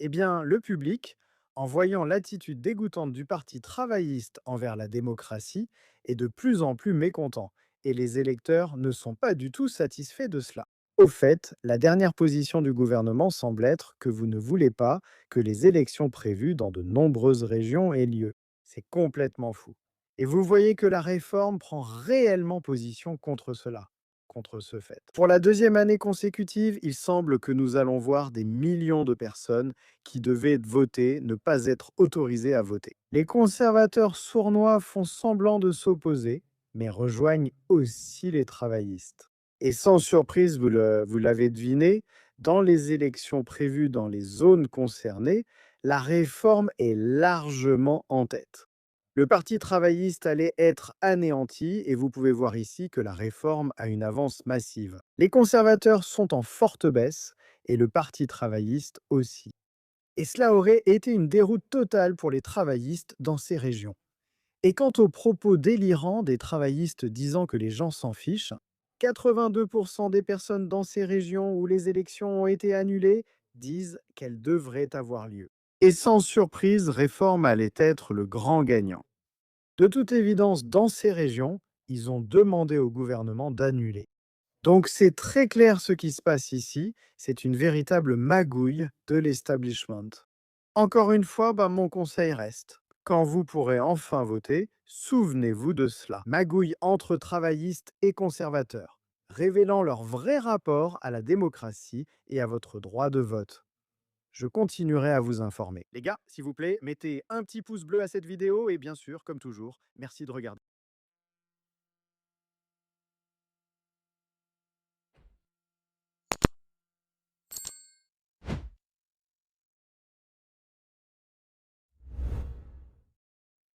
Eh bien, le public, en voyant l'attitude dégoûtante du parti travailliste envers la démocratie, est de plus en plus mécontent, et les électeurs ne sont pas du tout satisfaits de cela. Au fait, la dernière position du gouvernement semble être que vous ne voulez pas que les élections prévues dans de nombreuses régions aient lieu. C'est complètement fou. Et vous voyez que la réforme prend réellement position contre cela, contre ce fait. Pour la deuxième année consécutive, il semble que nous allons voir des millions de personnes qui devaient voter ne pas être autorisées à voter. Les conservateurs sournois font semblant de s'opposer, mais rejoignent aussi les travaillistes. Et sans surprise, vous l'avez deviné, dans les élections prévues dans les zones concernées, la réforme est largement en tête. Le parti travailliste allait être anéanti et vous pouvez voir ici que la réforme a une avance massive. Les conservateurs sont en forte baisse et le parti travailliste aussi. Et cela aurait été une déroute totale pour les travaillistes dans ces régions. Et quant aux propos délirants des travaillistes disant que les gens s'en fichent, 82% des personnes dans ces régions où les élections ont été annulées disent qu'elles devraient avoir lieu. Et sans surprise, réforme allait être le grand gagnant. De toute évidence, dans ces régions, ils ont demandé au gouvernement d'annuler. Donc c'est très clair ce qui se passe ici, c'est une véritable magouille de l'establishment. Encore une fois, mon conseil reste. Quand vous pourrez enfin voter, souvenez-vous de cela. Magouille entre travaillistes et conservateurs, révélant leur vrai rapport à la démocratie et à votre droit de vote. Je continuerai à vous informer. Les gars, s'il vous plaît, mettez un petit pouce bleu à cette vidéo et bien sûr, comme toujours, merci de regarder.